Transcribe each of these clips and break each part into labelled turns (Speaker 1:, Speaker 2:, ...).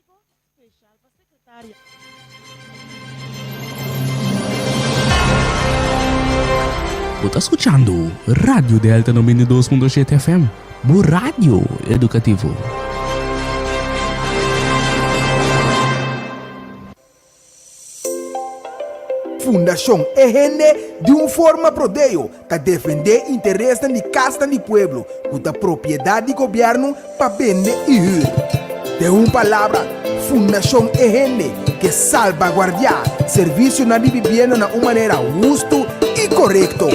Speaker 1: Special para secretária.
Speaker 2: Você está escutando Rádio Delta 92.7 FM, o rádio educativo.
Speaker 3: Fundação EGN de uma forma prodeio para defender interesses de casta do pueblo, com a propriedade de governo para vender e de uma palavra, Fundação EGN que salvaguardia serviço na vivienda de uma maneira justa e correta.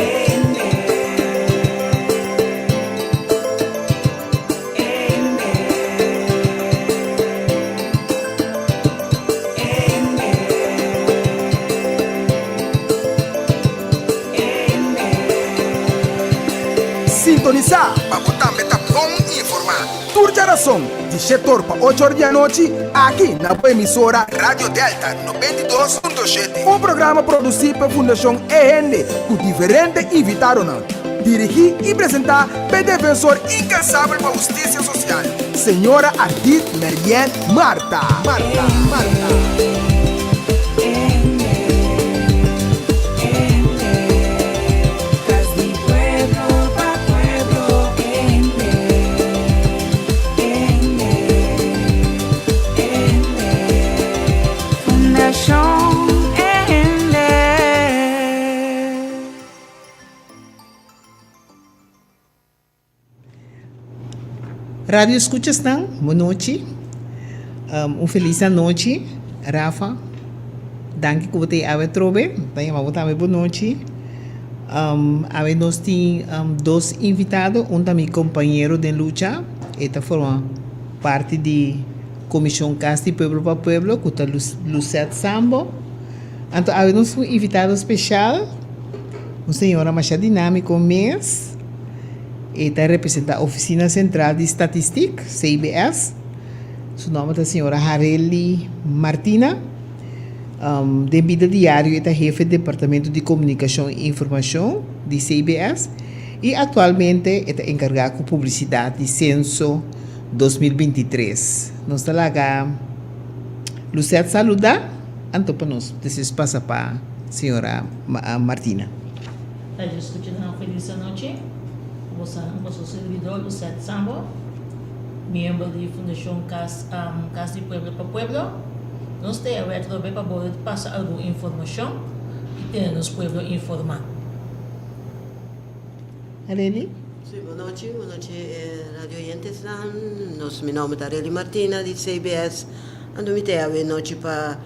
Speaker 3: Sintonizar para botar meta bom e informar. Toda geração, de 7 horas para 8 horas da noite, aqui na emissora Rádio Delta 92.7. Um programa produzido pela Fundação EGN, com diferentes invitados. Dirigir e apresentar pelo defensor incansável para a justiça social, senhora Ardit Merien Marta.
Speaker 4: Rádio escuchas não? Boa noite. Feliz noite, Rafa. Danke que você ave trobe. Tenho uma boa noite. Ave nós tem dois invitados, também companheiro de luta. Esta forma parte da Comissão Casti Pueblo para Pueblo, que é Lucette Sambo. Então, ave nós um invitado especial, uma senhora mais dinâmica mês. Esta representa a Oficina Central de Estatística, CBS. Seu nome é a senhora Hareli Martina. De vida diário, esta é jefe do Departamento de Comunicação e Informação de CBS. E atualmente, esta é encarregada com publicidade de censo 2023. Nós estamos lá. Lucette, saluda. Então, para nós, vocês passam para a senhora Martina.
Speaker 5: Está escutando uma feliz noite. Você servidor Lucette Sambo, membro da Fundação Casa de Pueblo para Pueblo. Nós temos a retro para poder passar alguma informação e ter nos pueblo informar.
Speaker 4: Areli?
Speaker 6: Sim, boa noite, radio oyentes. Meu nome é Areli Martina, de CBS. Ando me ter a noite para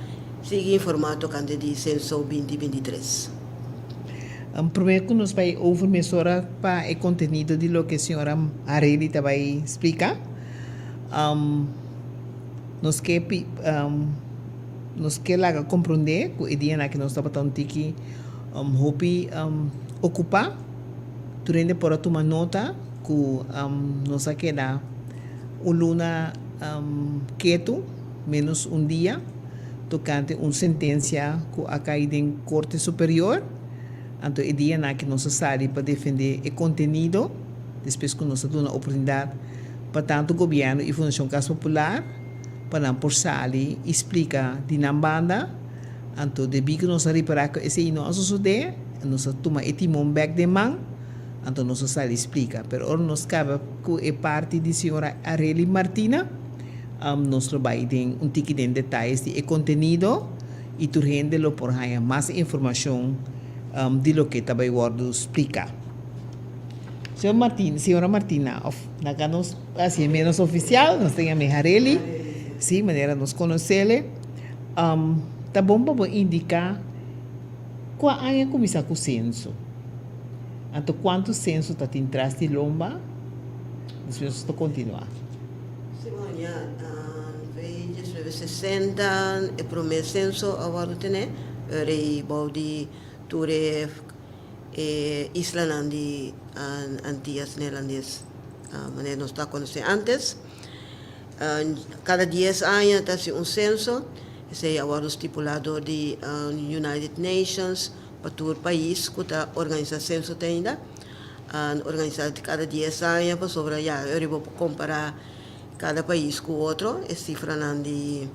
Speaker 6: seguir informado canto de censo 2023.
Speaker 4: Primeiro que nos vai ouvir mesora para o conteúdo de lo que a senhora Areli vai explicar. Nos quer lá compreender que o dia que nós estamos tão tiki hopi ocupar durante por tomar nota que nos queda luna quieto menos dia tocante uma sentença que ha caído em Corte Superior. Então, é dia que nós saímos para defender o conteúdo, depois que nós temos a oportunidade para tanto o governo e a Fundação Casa Popular, para por sair e explicar de na banda. Então, depois que nós reparar que esse não sucede, nós tomamos esse timão back de mão, então nós saímos e explica. Pero ora nós cabe que é parte da senhora Areli Martina, nós trabalhamos em ticket de detalhes de conteúdo e turrendo por mais informação de lo que também vou explicar. Senhora Martina, nós nos assim menos oficial, nós temos a Hareli, sim, maneira nos conhecê-la. Tá bom para indicar qual é a começar com o censo. Então, quanto censo está em trás de lomba? Depois vamos continuar.
Speaker 6: Sim, em 1960, o primeiro censo agora tem, era Baudi Ture Islândia Antillas Neerlandês, maneira nós está conhecendo antes. Cada 10 anos tem censo, esse é agora estipulado de United Nations para todo o país que a organização censo tem ainda. Organizado cada 10 anos para sobre eu vou comparar cada país com outro, é cifra de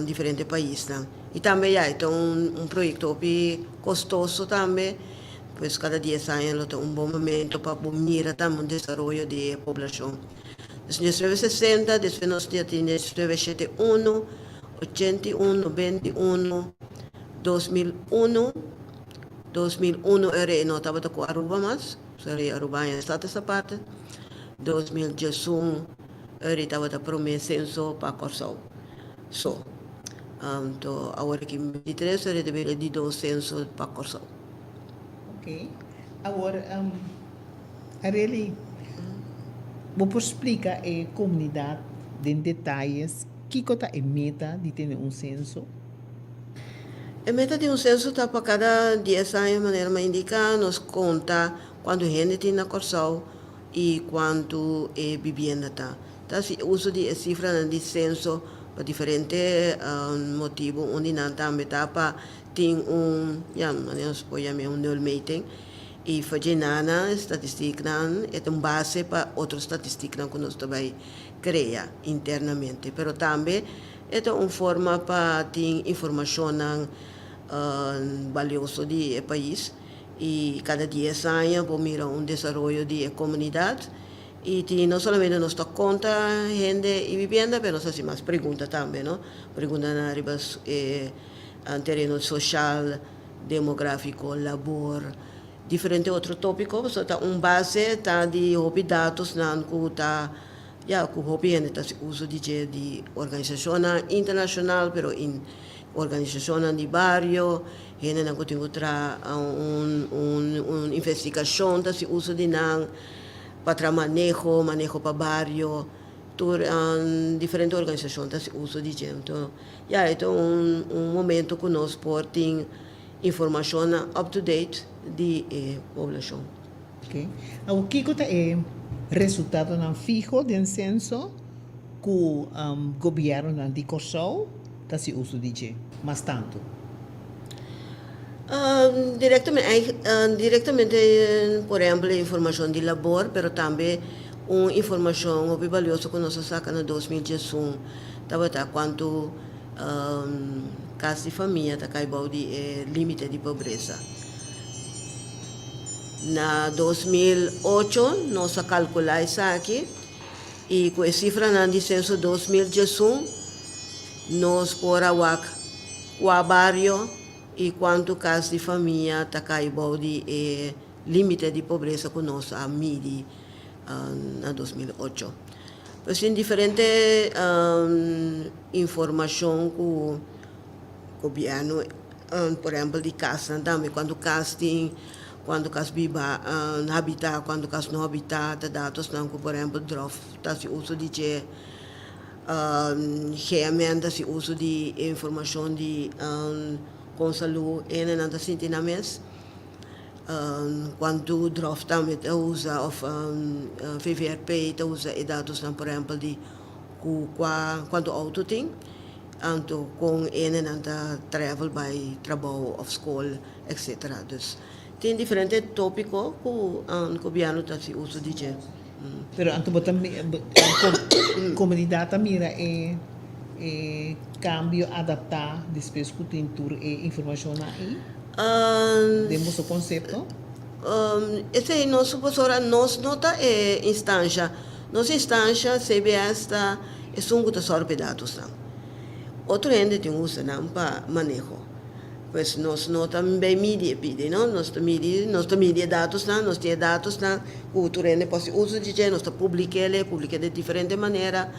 Speaker 6: diferentes países. E também há então, um projeto custoso também, pois cada 10 anos tem um bom momento para mirar também o desenvolvimento da população. Desde 1960, desde nós tínhamos 1971, 81, 91, 2001, 2001 era não estava com Aruba mais, seria Aruba em estado essa parte. 2011 era estava para o censo para Corsão. Então, agora que 23 era de 2 censo para Corsão.
Speaker 4: Ok. Agora, Areli, vou explicar a comunidade em detalhes que é a meta de ter um censo?
Speaker 6: A meta de um censo está para cada 10 anos, de maneira mais indicar, nos conta quanto gente tem na Corsão e quanto é vivenda está. Então, se uso de cifra de censo para diferentes motivos, onde não também está para ter um null meeting e fazer nada, estatística, é uma base para outra estatística que nós também criamos internamente. Mas também é uma forma para ter informação valiosa do país e cada 10 anos vamos mirar desenvolvimento da comunidade e não somente nos dá conta gente e vivenda, mas nós fazemos mais perguntas também, não? Perguntas na ribas terreno social, demográfico, labor, diferentes outros tópicos, então base tá de dados não que tá que o gente tá se usa de organização internacional, pero in organização de barrio, gente não tem outra uma investigação tá se usa de não para manejo para barrio, diferentes organizações tá se usa de gente. Então momento que nós podemos informação up to date de população.
Speaker 4: Ok. O que é resultado não fijo do censo que o governo de Corsão está se usa de mas tanto?
Speaker 6: Diretamente, por exemplo, informação de labor, mas também uma informação muito valiosa que nós sacamos em 2011, estava quanto casos de família está caindo de limite de pobreza. Na 2008, nós calculamos isso aqui, e com a cifra de censo 2011, nós por o barrio e quanto casos de família está caindo de limite de pobreza que nós medimos na 2008. Pois tem diferente informação que o governo, por exemplo, de casa também, quando casa tem quando casa viva habitar, quando casa não habitar, dados não, por exemplo, drof, tá se uso de realmente se uso de informação de conselho e não tá sentindo mês. Quando drof também usa of VVRP usa dados não, por exemplo, de quando auto tem, então com ele não tá travel by trabalho of school, etc. Dus tem diferentes tópicos que o governo está se usa de gente.
Speaker 4: Pero anto botam comunidade mira cambio adaptar depois que tem tour e informação aí. Demos o conceito.
Speaker 6: Esse nosso professora nos nota instância. Nossa instância CBS está é um gutador de dados não. Outro ente tem usa não para manejo. Pois nós não também mídia pede, não? Nós mídia dados, não? Nós temos dados, não? O turene pode usar de gente, nós publica de diferente maneira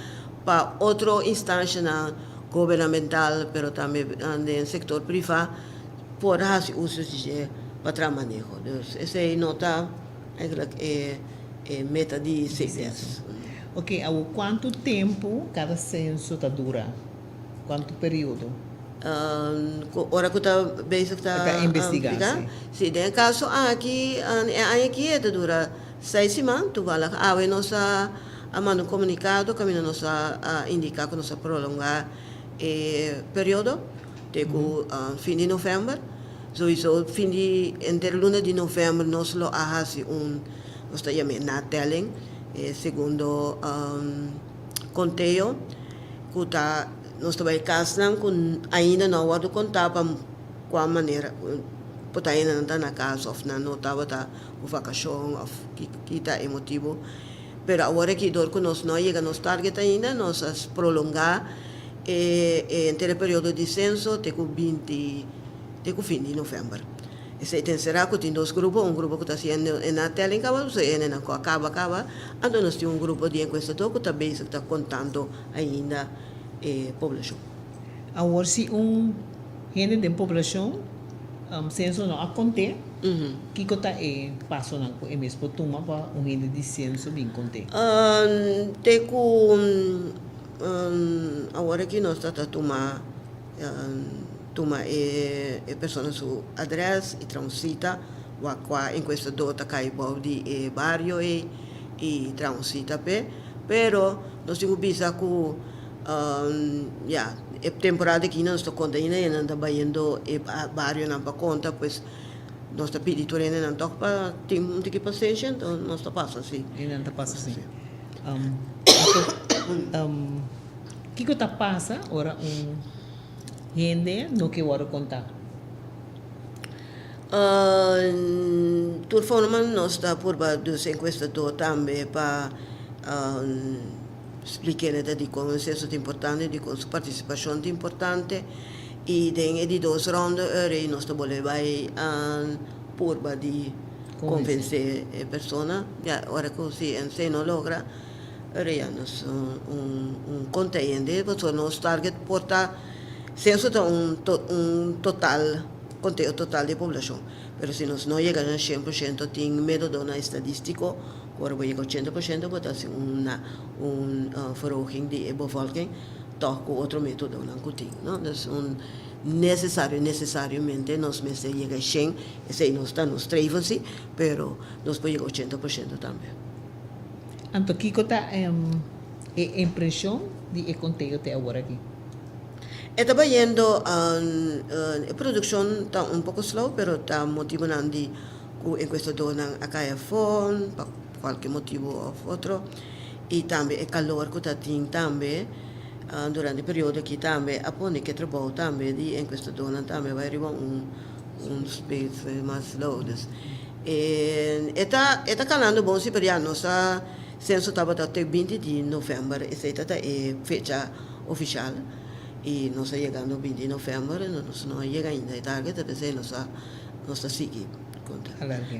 Speaker 6: para outra instância não? Governamental, pero também no setor privado, por fazer uso de gente para manejo. Então, essa é nota meta de CBS.
Speaker 4: Ok, há quanto tempo cada censo está dura? Quanto período?
Speaker 6: Ora que está bezig
Speaker 4: está investigando.
Speaker 6: Sim, no caso aqui dura 6 semanas, toevallig we nos mando comunicado, que nos indica que nos prolongar período de fim de novembro. Sowieso fim de entre luna de novembro nós lo ahasi nós está na telling segundo conteio, que tá, nós também casam com ainda não vou contar para qual maneira, porque ainda não está na casa, ou não estava tá o vacação, ou que está emotivo. Mas agora que dor que nós não chega nos target ainda, nós vamos prolongar entre o período de censo até o fim de novembro. Esse será que tem dois grupos, grupo que está sendo na tela em casa, acaba, então nós temos grupo de enquestador que está contando ainda a população.
Speaker 4: Agora, se gente da população, censo não acontece, que está passo não é mesmo toma para gente de censo bem conte.
Speaker 6: Agora que nós estamos toma pessoas su address e transita qua in questo dota kai di barrio e transita pero nós temos bisa ku temporada que nós estou conta ainda não bayendo barrio não para conta pues nós está pedindo não toca para tem que paciência então nós está passa assim
Speaker 4: Ainda está passa assim. Que está passa ora gente no que vou contar.
Speaker 6: Tur forma nós está por dos enquestador também para explicar de como é isso importante, de como sua participação é importante e de duas rondas e nós está boleh vai por de convencer a pessoa. Já ora que se não logra, nós conteúdo, porque nós target porta censo está total, conteúdo total de população. Mas se nós não chegamos a 100%, tem medo de uma estadística, agora vai chegar a 100%, pode ser uma verhoging de bevolking, toch com outro método não tem. Então, necessariamente, nós mesmos chegamos a 100%, esse não está nos trevos, mas nós podemos chegar a 100% também.
Speaker 4: Então, que está a impressão de conteúdo até agora aqui?
Speaker 6: Estaba yendo a production está un poco slow, pero está motivando en questo dona a caer phone, por qualche motivo o otro. E también el calor que está también durante il periodo che también appone che trabalho también di in questo dona también va arrivare un space más slow. E está calando bom se per anno sa senso estaba até 20 de novembro, essa é a fecha oficial. E nós estamos chegando 20 de novembro, nós não chegamos ainda a target, porque nós estamos seguindo.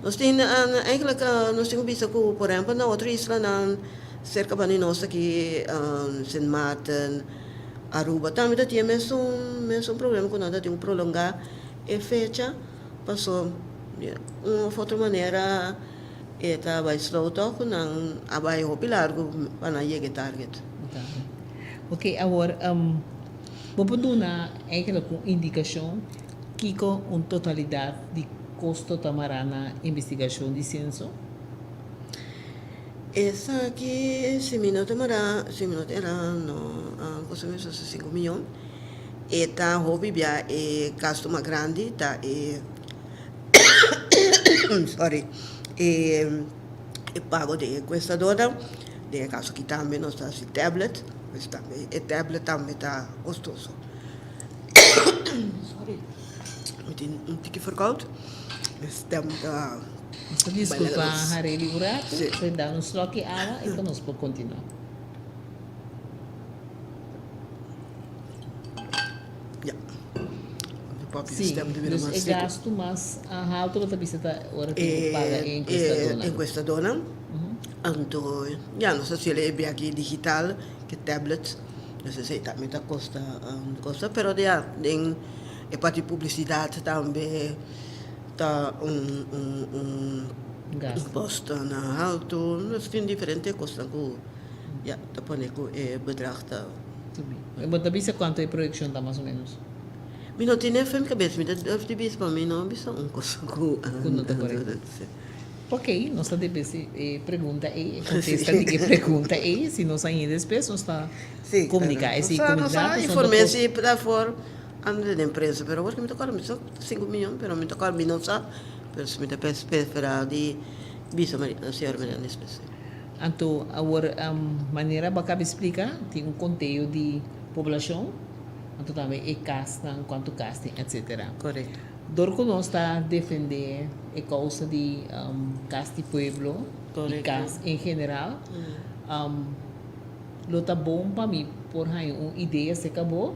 Speaker 6: Nós temos, eigenlijk, nós temos visto que, por exemplo, na outra isla, cerca de nós aqui, Sint Maarten, Aruba, também temos um problema com nós temos que prolongar a fecha, passou de uma outra maneira, vai slow talk, não vai roupa largo para chegar a target.
Speaker 4: Ok, agora, vou dar eigenlijk uma indicação que com uma totalidade de custo tamará na investigação de censo?
Speaker 6: Essa aqui, se me não era, custa mesmo 5 milhões. E tá, hobby, gasto mais grande, tá, sorry, pago de enquestadora, de caso que também nós está assim, tablet, e tablet também está gostoso. Sorry, um tique verkoud.
Speaker 4: Desculpa, Harry Urato, se dá um slot de água e nós podemos continuar. Sim, dus é gasto, mas a altura da visita ora que paga em
Speaker 6: questa dona. Então, já não sei se ele é aqui digital, que tablet, não sei se também custa, pero já tem a parte de publicidade também tá imposto na alto, mas tem diferente custa que já tá põe que bedrag tá.
Speaker 4: Mas também se quanto é a produção tá mais ou menos?
Speaker 6: Mi não tinha fome cabeça, me deve ter visto para mim não bisa coisa que
Speaker 4: não tá correto. Ok, nós devemos pergunta e contesta de que pergunta e se nós ainda depois nós está comunicar esse comunidade
Speaker 6: informação para fora anda da empresa, pero agora que me tocar me só 5 milhões, pero me tocar me não sabe, pero se me dá para de visa a senhora Mariana espécie.
Speaker 4: Então, a maneira bacana explica, tem conteúdo de população, então também é casta, quanto casta, etc.
Speaker 6: Correto.
Speaker 4: Dorco nós está defender a causa de casta e pueblo, e
Speaker 6: Correto.
Speaker 4: casta em geral. Lo tá bom para mim, por aí, uma ideia se acabou,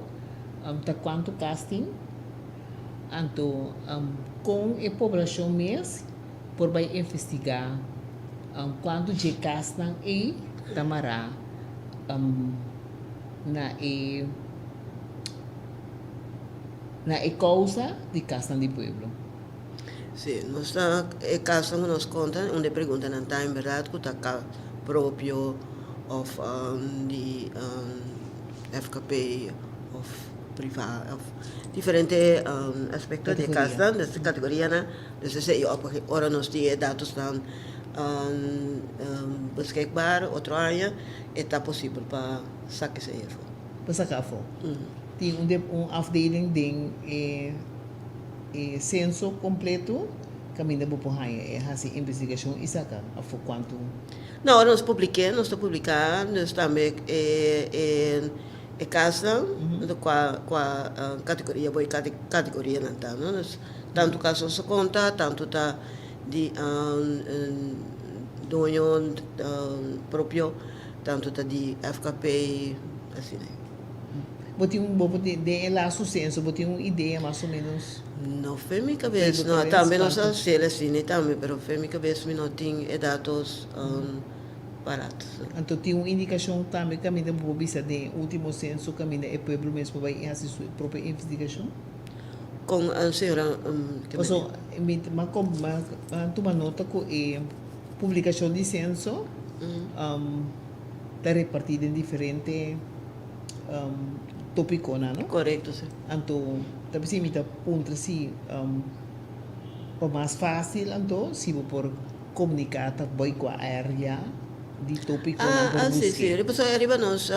Speaker 4: tá quanto casting, então, com a população mesmo, por vai investigar quando de castam e tamará na causa de castam de pueblo.
Speaker 6: Sim, nós está caso nos conta, onde pergunta não está em verdade que está próprio of the FKP of privado of diferente aspectos de casa dessa categoria, né? Desse se ora nós temos dados dan beschikbaar outro ano está possível para sacar esse erro.
Speaker 4: Para sacar fo. Tem uma afdeling de censo completo, caminho para por aí, é assim investigação e sacar a fo quanto.
Speaker 6: Não, nós publicamos, nós também é casa com a categoria, boa categoria não tá, não? Tanto caso se conta, tanto tá de dono próprio, tanto tá de FKP, assim, né?
Speaker 4: Botem de lá sucesso, botem uma ideia mais ou menos.
Speaker 6: Não foi minha cabeça, não, também não sei assim, também, mas foi minha cabeça, não tem dados baratos.
Speaker 4: Então tem uma indicação também caminho para vista de último censo caminho é pueblo mesmo vai fazer sua própria investigação.
Speaker 6: Com a senhora
Speaker 4: Also, toma nota que a publicação de censo está repartida em diferentes tópicos, não?
Speaker 6: correto, sim.
Speaker 4: Então, talvez se me dá ponto assim, para mais fácil, então, se vou por comunicar com a área de tópico na
Speaker 6: sim, sim. Depois arriba nós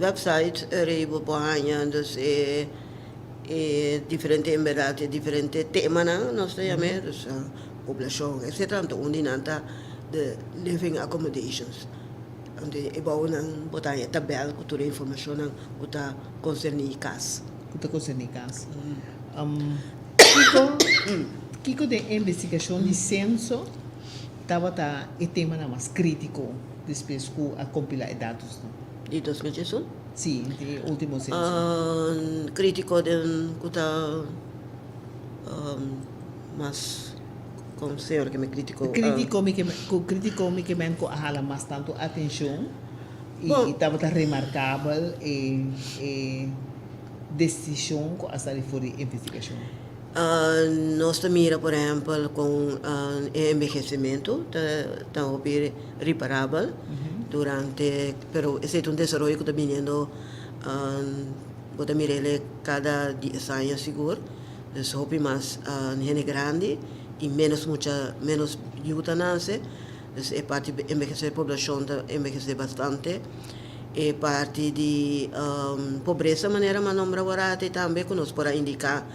Speaker 6: website arriba por aí, dus diferente em verdade, diferente tema, nós temos população, etc. Então, onde nanta de living accommodations. Onde é bom botar a tabela com toda a informação que está concernida em casa.
Speaker 4: Que está concernida em casa. Kiko de investigação de censo estava o tema mais crítico depois que a compilar dados.
Speaker 6: De 2018?
Speaker 4: Sim, de último censo.
Speaker 6: Crítico de que está mas com o senhor que me criticou.
Speaker 4: Crítico me que me hala mais tanto atenção e estava remarcável e decisão que a sair for investigação.
Speaker 6: Nós mira, por exemplo, com envelhecimento, está reparável durante, pero esse é desenvolvimento que está vindo, você mira ele cada 10 anos seguro, então hope mais gente grande e menos eutanase, é parte de envelhecer a população envelhecer bastante, é parte de pobreza maneira mas não barata e também que nós podemos indicar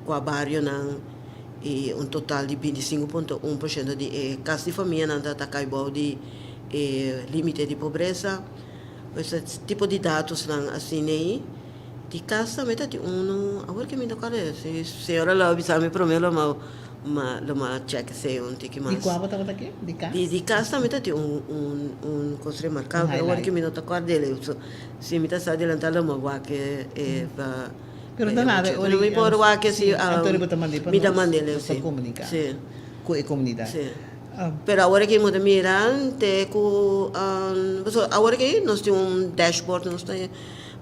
Speaker 6: que o barrio não e total de 25,1% de casas de família não está caindo de limite de pobreza, esse tipo de dados não assim aí de casa também tem agora que me toca se senhora lá avisar-me primeiro mas check se tem que mais
Speaker 4: de qual estava aqui de casa
Speaker 6: de casa também tem coisa remarcável agora que me não toca dele se me está adelantando mas que para
Speaker 4: pero nada
Speaker 6: não me por lá que se me dá mandele
Speaker 4: para comunicar com a comunidade
Speaker 6: sim. Pero agora que muda mirante com agora que nós temos dashboard nós temos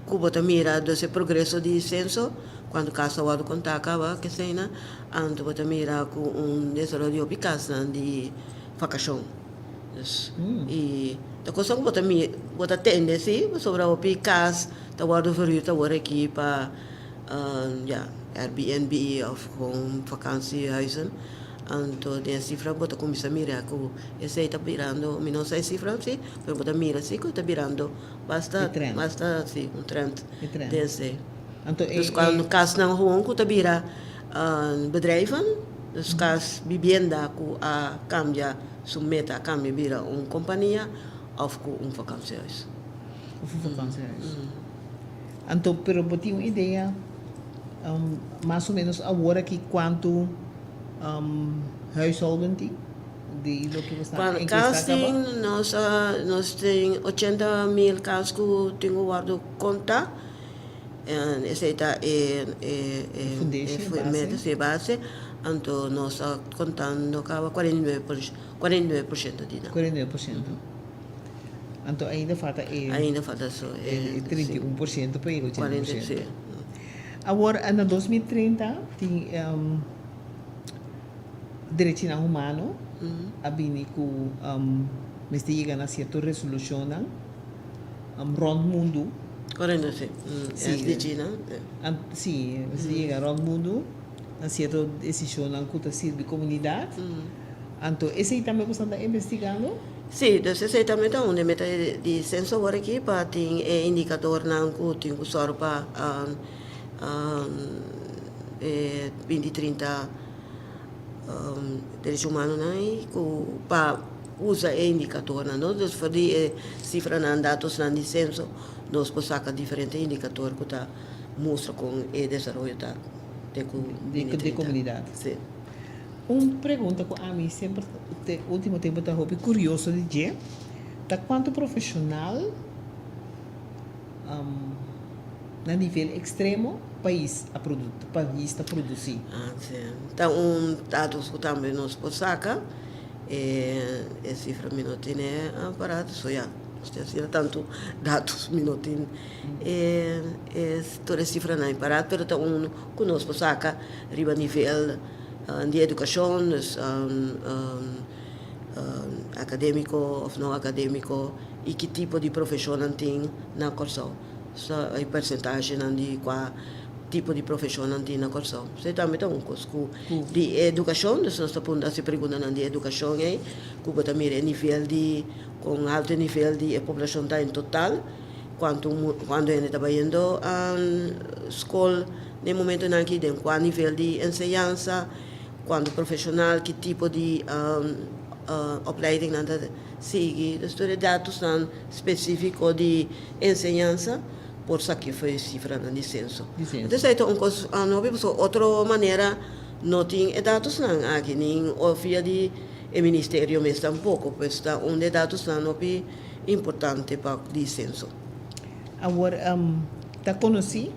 Speaker 6: que botar mira desse progresso de censo quando casa o conta acaba que sei na anto botar mira com desenvolvimento de casa de vacação e da coisa que botar tende se sobre o picas tá guardo verita agora aqui para Airbnb of home vakansie huizen anto de cifra bota começa a mirar com esse está virando não sei cifra sim mas bota mira sim que está virando basta sim trend desse dus quando caso não ruim que está vira bedrijven dus caso vivienda que a cambia submeta a cambio vira uma companhia ou com um vacâncias.
Speaker 4: Of vakantiehuis. Então, pero botem uma ideia, mais ou menos agora que quanto huishouden tem? De lo que você está
Speaker 6: Quando casting, nós temos 80 mil casos que tenho guardado conta. Essa é a base. Então, nós estamos contando 49% de nada.
Speaker 4: 49%. Então, ainda falta
Speaker 6: Ainda falta só.
Speaker 4: 31% para ele, 80%.
Speaker 6: Sim.
Speaker 4: Agora, em 2030, tem direitos humanos, abini que mas chega a certa resolução rond mundo.
Speaker 6: Correndo, sim.
Speaker 4: Sim.
Speaker 6: De China.
Speaker 4: Sim, mas chega rond mundo, a certa decisão que serve a comunidade. Então, esse também você está investigando?
Speaker 6: Sim, esse também está onde meta de sensor aqui para ter indicador não que tem que usar para 2030 direitos humanos não para usar indicador não, então fazer cifra não dados não de censo, nós podemos sacar diferentes indicadores que está mostra com o desenvolvimento
Speaker 4: de comunidade.
Speaker 6: Sim.
Speaker 4: Uma pergunta que a mim sempre, no último tempo, está curioso de dizer, tá quanto profissional na nível extremo país está produzir.
Speaker 6: Sim. Então, dados que também nós podemos sacar, cifra minutin aparato, só já. Não tanto dados minutin, toda cifra não é aparato, mas então, que nós podemos sacar, riba nível de educação, acadêmico ou não acadêmico, e que tipo de profissão tem na corso. A percentagem de qual tipo de profissão tem na corso. Você também tem coisa de educação, nós estamos a se perguntar de educação, que também é nível de, com alto nível de população está em total, quando ele está indo à escola, no momento em que tem qual nível de ensinança, quando profissional, que tipo de opleiding nada sigue, os dados específicos de ensinança, por isso que foi cifra de censo. Então, outra maneira, não tem dados aqui, nem ofia de ministério, mas tampouco, pois onde dados não é importante para o censo.
Speaker 4: Agora, está conhecido,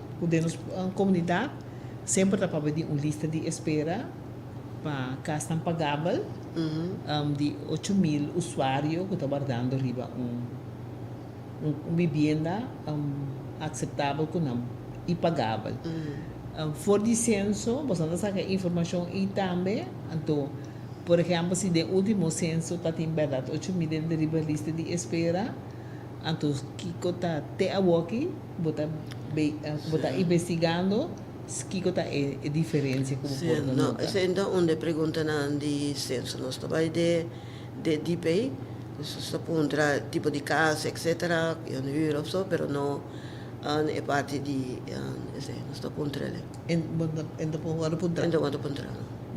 Speaker 4: a comunidade sempre está para pedir uma lista de espera para casa pagável de 8.000 usuários que estão guardando riba uma vivenda aceitável e pagável. For de censo, você não sabe informação e também, então, por exemplo, se o último censo está em verdade 8.000 de riba lista de espera, então, que está até aqui, está investigando, que está a diferença como
Speaker 6: pode não, essa é onde pergunta de censo, nós estamos de DPI, nós estamos tipo de casa, etc., em euro, mas não é parte de, nós estamos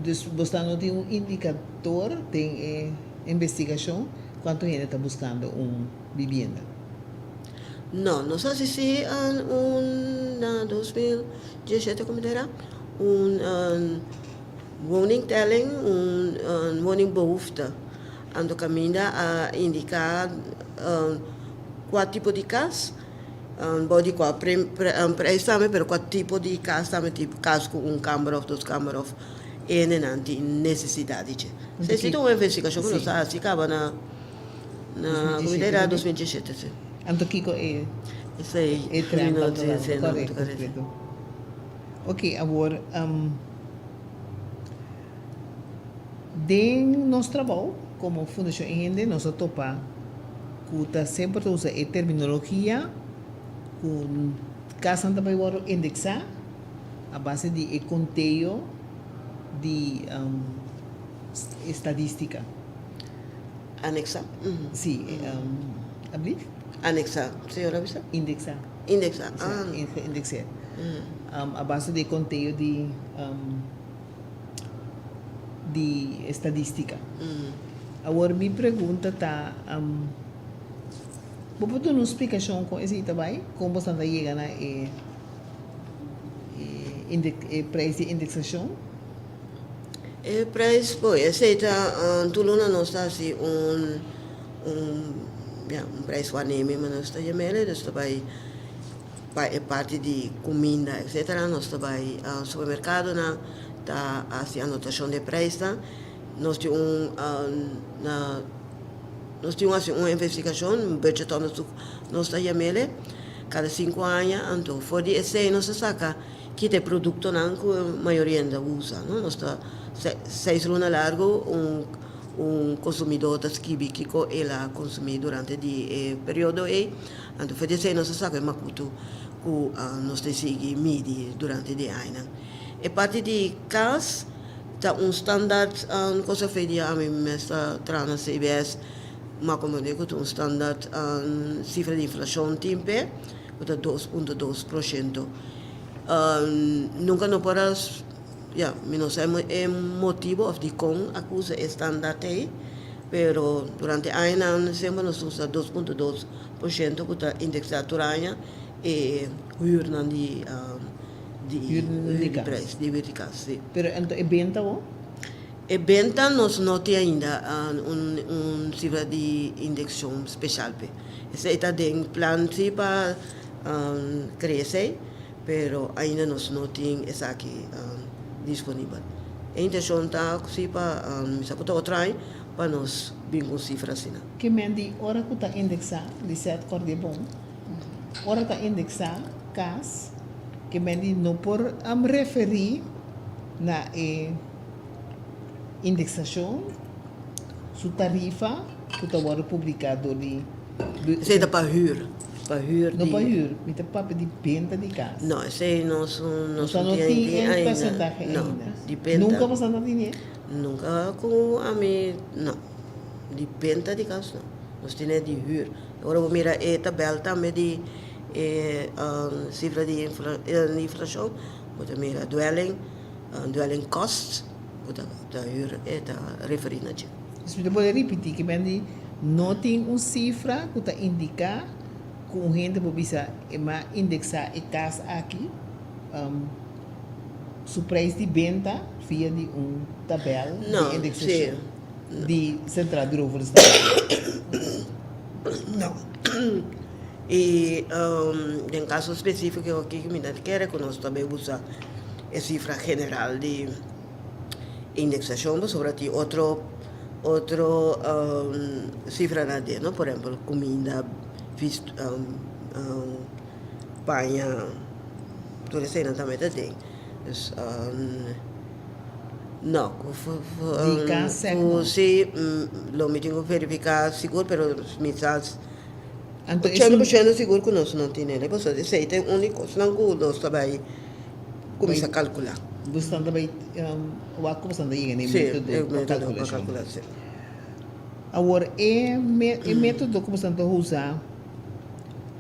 Speaker 4: Você não tem indicador, tem investigação, quanto gente está buscando uma vivenda?
Speaker 6: Não, nós assistimos na 2017, como era, woning telling, woning behoefte. Ando caminho a indicar qual tipo de casa, body qual preço também, mas qual tipo de casa também, tipo casa com câmara ou duas câmaras, e não tem necessidade. Se tem uma investigação que nós assistimos na como era 2017, sim.
Speaker 4: Então, Kiko é correto. Ok, agora, de nosso trabalho, como Fundação Rende, nós topamos que sempre usa a terminologia com casa também vai indexar a base de conteúdo de estadística.
Speaker 6: Anexar?
Speaker 4: Sim, abrir?
Speaker 6: Anexar, senhora Vista?
Speaker 4: Indexar.
Speaker 6: Indexar.
Speaker 4: Indexar. A base de conteúdo de estadística. Agora, minha pergunta está... Vou dar uma explicação com esse também? Como você está chegando a preço de indexação?
Speaker 6: O preço, pô, esse está, tuluna não está assim, preço anime, mas nós estamos chamando, nós estamos parte de comida, etc. Nós estamos no supermercado, está assim, anotação de preço, nós temos nós temos assim, uma investigação, um budget nós estamos chamando, cada 5 anos, então, fora de esse, nós saca que tem produto que a maioria ainda usa, não? Nós está 6 lunas largo, consumidor das químico ela consumir durante o período então foi desse nós sabe macuto que nós decidi medir durante o ano e parte de cas tá standard coisa feita a mim está trana CBS mas como digo um standard cifra de inflação timpe que 2.2%. Nunca não poderás não sei o motivo de como acusa standard aí, pero durante o ano sempre nós usamos 2.2% que está indexado año e huur de preço de sim.
Speaker 4: Pero então, é venda ou?
Speaker 6: E venda nós não tem ainda cifra de indexação especial. Esse está em plano para crescer, pero ainda nós não tem essa aqui disponível. A intenção está para para nós vir com cifras assim.
Speaker 4: Que mendi hora que está indexado, de certo cor de bom, hora está indexado, cas, que mendi não por referir na indexação, sua tarifa, que está agora publicado de...
Speaker 6: Isso é para huur. Para huur.
Speaker 4: Não para huur, mas é para de venda de casa.
Speaker 6: Não, isso aí não
Speaker 4: tem percentagem ainda.
Speaker 6: Não, depende.
Speaker 4: Nunca você não tem dinheiro?
Speaker 6: Nunca com a mim, não. Depende de casa, não. Nós temos de huur. Agora vou mirar a tabela também de cifra de inflação. Vou mirar dwelling costs. Vou huur está referindo a isso.
Speaker 4: Você pode repetir que mendi não tem uma cifra que está indicar que a gente precisa indexar a casa aqui, o preço de venda via de tabela de indexação de Central Bureau for
Speaker 6: Não. E em caso específico aqui que me quer que nós também usa a cifra general de indexação, sobre outro cifra de, não? Por exemplo, comida, panha, tudo isso aí também tem. Não, se lo me tenho que verificar seguro, pero mensagem 100% seguro que nós não temos, né? Porque isso aí tem única coisa, não que nós também começa a calcular.
Speaker 4: Você também, o que você está aí, né?
Speaker 6: Método para calcular.
Speaker 4: Agora, o método que você está usando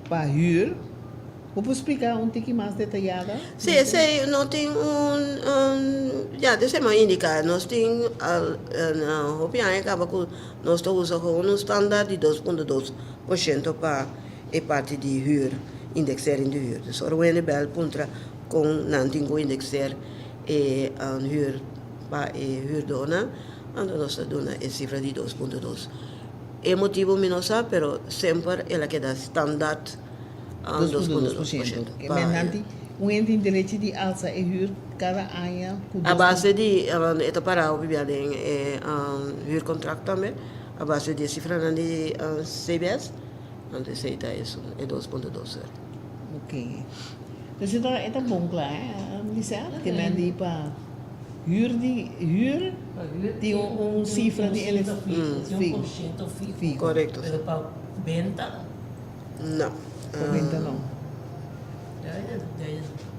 Speaker 4: para huur, vou explicar um pouquinho mais detalhado?
Speaker 6: Sim, nós temos já deixa-me indicar, nós temos na opinião acaba que nós estamos usando um standard de 2.2% para a parte de huur, indexar de huur. Dus er zijn bel puntra com não tenho indexar e huur para huurdona, então nós dona a cifra de 2.2. É motivo minosa, pero sempre ela queda standard 2.2%.
Speaker 4: Menanti, ente direito de alça e huur cada ano.
Speaker 6: A base de esta para o bibiadem huurcontract também, a base de cifra de CBS, onde aceita isso é 2.2.
Speaker 4: Ok. Então é bom, claro, Lisa, que mendi para huur tem cifra de
Speaker 5: fijo.
Speaker 6: Correcto.
Speaker 5: Pero para venta,
Speaker 6: não.
Speaker 4: Venta não.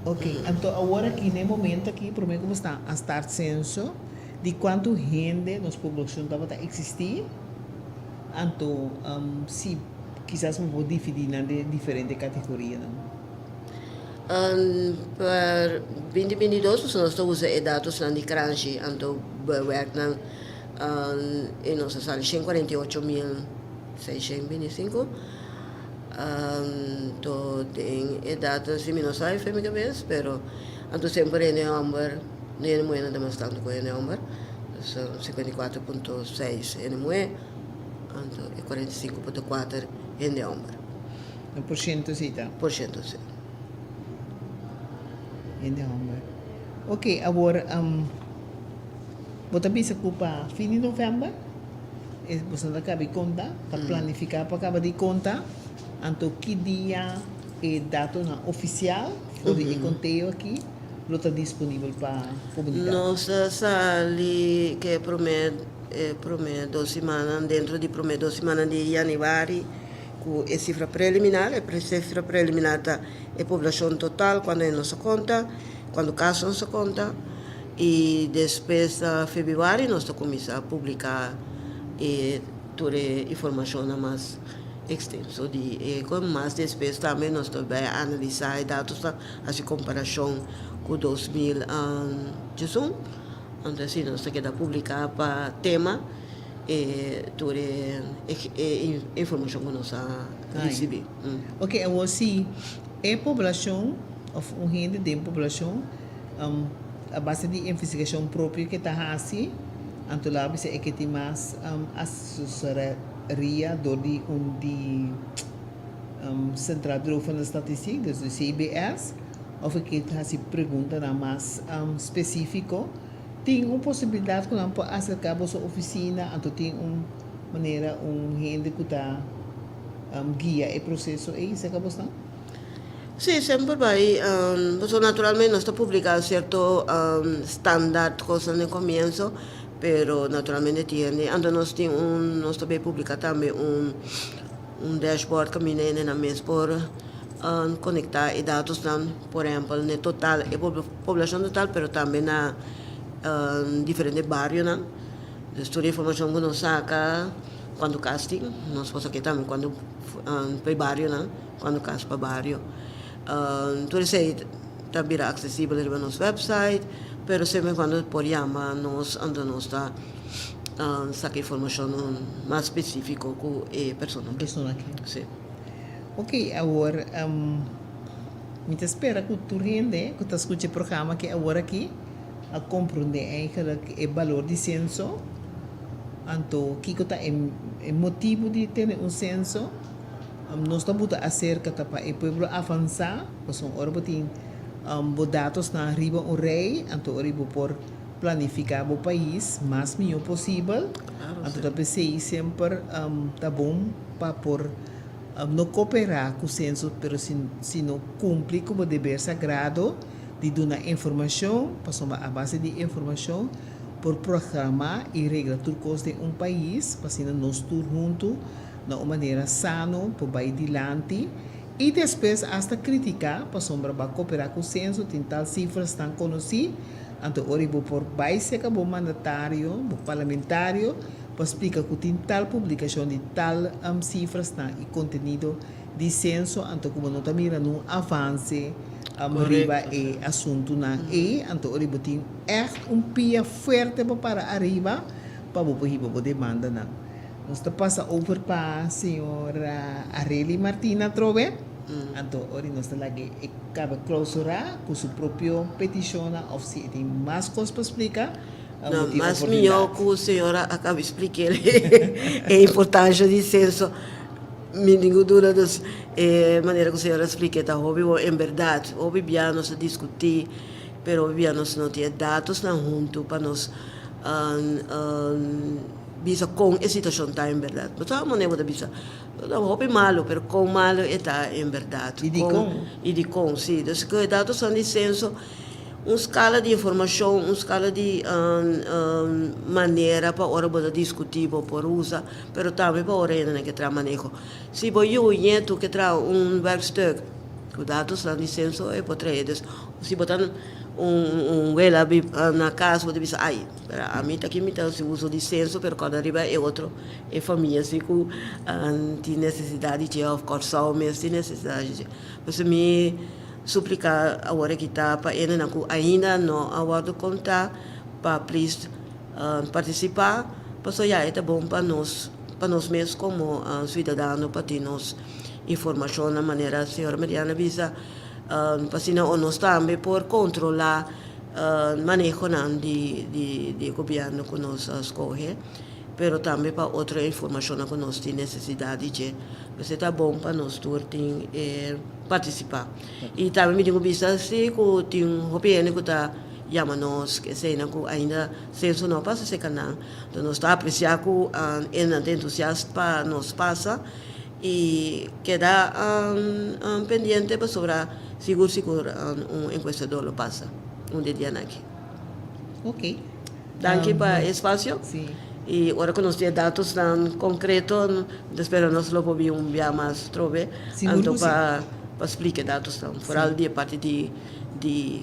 Speaker 4: Ok, então agora aqui no momento aqui, por mim como está a start censo de quanto gente nos população estava a existir, então se quizás me vou dividir na diferentes categorias.
Speaker 6: Para 2022 nós estamos usando dados de Crunchy, então bewerkt e nossa sala 148.625. To tem edad se não sai foi minha vez, pero anto sempre em novembro nem moeda de mais tanto em novembro, são 54.6 em moeda, anto é 45.4 em novembro.
Speaker 4: Een porcento zita.
Speaker 6: Porcento sim.
Speaker 4: In de hombre. Ok, agora, bota bisa ko pa fim de novembro. Você não cabe conta, tá planificar para acabar de conta. Então, que dia é data oficial? Foi de conteúdo aqui. Lo está disponível para a comunidade.
Speaker 6: Nossa sala que promete 2 semanas, dentro de promete 2 semanas de janeiro, com a cifra preliminar, a cifra preliminar é a população total, quando é nossa conta, quando o caso nossa conta, e depois de fevereiro nós começamos a publicar toda a informação mais extensa, com mais depois também nós vamos analisar dados, assim, comparação com 2018, então assim nós temos que publicar para tema, toda a informação que nós recebemos.
Speaker 4: Ok, eu assim, a população, ou gente da população, a base de investigação própria que está assim, então lá bisa é que tem mais assessoria do Central Bureau van de Statistiek, dus de CBS, of que está assim pergunta mais específico, tem uma possibilidade que não pode acercar a sua oficina, então tem uma maneira, gente que está guia o processo, é isso que você está?
Speaker 6: Sì, sempre vai. Naturalmente non sto pubblicando certo standard cosa nel comienzo, però naturalmente tiene. Ando non sto pubblicando também un dashboard che mi viene a me per conectar i dati, per esempio, nel total, la popolazione totale, però també na differenti barri, no? Questa informazione che non saca quando casting, non so che também quando per barrio, no? Quando cas per barrio. Tudo isso também é acessível no nosso website, mas sempre quando podemos nós andamos a sacar informação mais específica com a pessoa. Sim.
Speaker 4: Ok, agora, me espera que tu rende, que tu escute o programa que agora aqui, a compreender eigenlijk o valor de censo, então, que está o motivo de ter censo. Nós estamos acerca para o povo avançar, porque são orbiting dados na riba o rei, então oribo por planificar o país mais melhor possível. Então também sei sempre tá bom para por não cooperar com o censo, pero se não cumpre com o dever sagrado de dar informação, passamos a base de informação por programar e regrar tudo de país, para que nós todos juntos de uma maneira sana, para ir adiante, e depois hasta criticar, para sombra para cooperar com o censo, tem tal cifras tão conhecidas, então oribo por base que o mandatário, o parlamentário, para explicar que tem tal publicação de tal cifras e conteúdo de censo, então como não está mirando avance, arriba e assunto na então oribo tem pia forte para arriba, para o demanda na. Nós passa over para a senhora Areli Martina Trove. Então, hoje nós lagi acaba clausurar com sua própria petição, ou se tem mais coisas para explicar.
Speaker 6: Não, mas melhor que a senhora acaba de explicar a importância de censo. Me digo dura das maneira que a senhora explica, tá? Em verdade, hoje nós discutir, mas hoje nós não temos dados na junto para nós bisa com a situação está em verdade. Mas a maneira de bisa, não é malo, mas com malo está em verdade. E de com, sim. Então, que dados são de censo, uma escala de informação, uma escala de maneira para hora para discutir, para usar, mas também para hora ainda que tra manejo. Se você tu que tra werkstuk, os dados são de censo é para trazer. Se botar vela na casa, você diz, ai, a mim está aqui, se usa de censo, mas quando arriba é outro, é família, assim, que tem necessidade de, of course, mas tem necessidade de. Você me suplicar agora que está, para ainda não aguardo contar, para please participar, Passo já é bom para nós mesmos como cidadãos, para ter nos informação na maneira a senhora Mariana visa, para nós também por controlar manejo de governo que nós escolhe, pero também para outra informação que nós temos necessidade de, mas é bom para nós todos participar. E também me digo visa se que tem um governo que está chama-nos, que ainda senso não passa esse canal, então nós está apreciar que é entusiasta para nós passa e queda pendiente para sobre seguro encuestador passa dia aqui.
Speaker 4: Ok.
Speaker 6: Danke para o espaço.
Speaker 4: Sim.
Speaker 6: E agora que nós temos dados tão concretos, espero nós lo podemos enviar mais trove,
Speaker 4: Seguro
Speaker 6: para explicar dados tão fora de parte de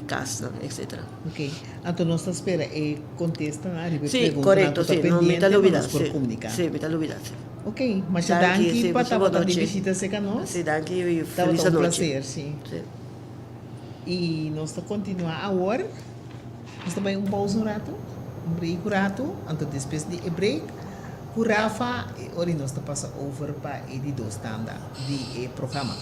Speaker 6: casa, etc.
Speaker 4: Ok. Então, nós espera e contesta na
Speaker 6: Sim, correto, sim. Não me está olvidando.
Speaker 4: por comunicar.
Speaker 6: Sim, me está olvidando.
Speaker 4: Ok, mas danke para estar de visita seca nós.
Speaker 6: Sim, danke e
Speaker 4: Estava
Speaker 6: feliz
Speaker 4: um
Speaker 6: noite.
Speaker 4: prazer, sim. E nós está continuar agora. Nós também pausa um rato, break um rato, então depois de break, com Rafa, e nós está passa over para ele do standard de programa.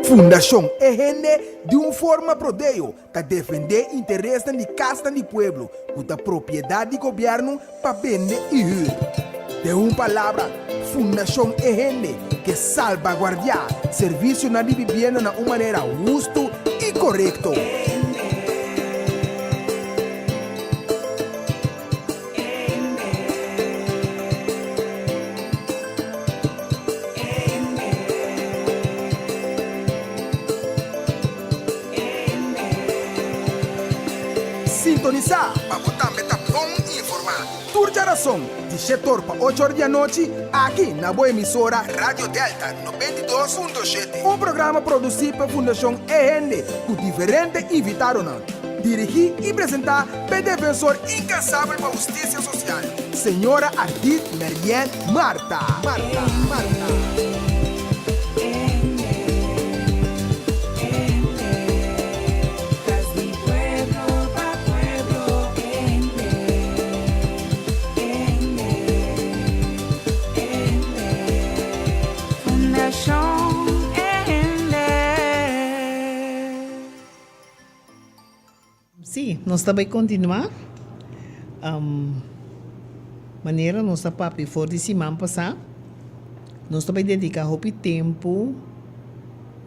Speaker 3: Fundação EGN de uma forma prodeio para defender interesses de casa do pueblo, com a propriedade de governo para vender e de uma palavra, Fundação EGN que salvaguardia serviço na vivienda de uma maneira justa e correta. Sintonizar para botar meta bom informado. Tour geração de setor para 8 horas da noite aqui na boa emissora Rádio Delta 92.7. Um programa produzido pela Fundação EGN com diferentes invitados. Dirigir e apresentar pelo defensor incansável para a justiça social, senhora Ardit Merien Marta.
Speaker 4: Sim, nós também continuar. Maneira nós papi for de semana passada, nós também dedicar muito tempo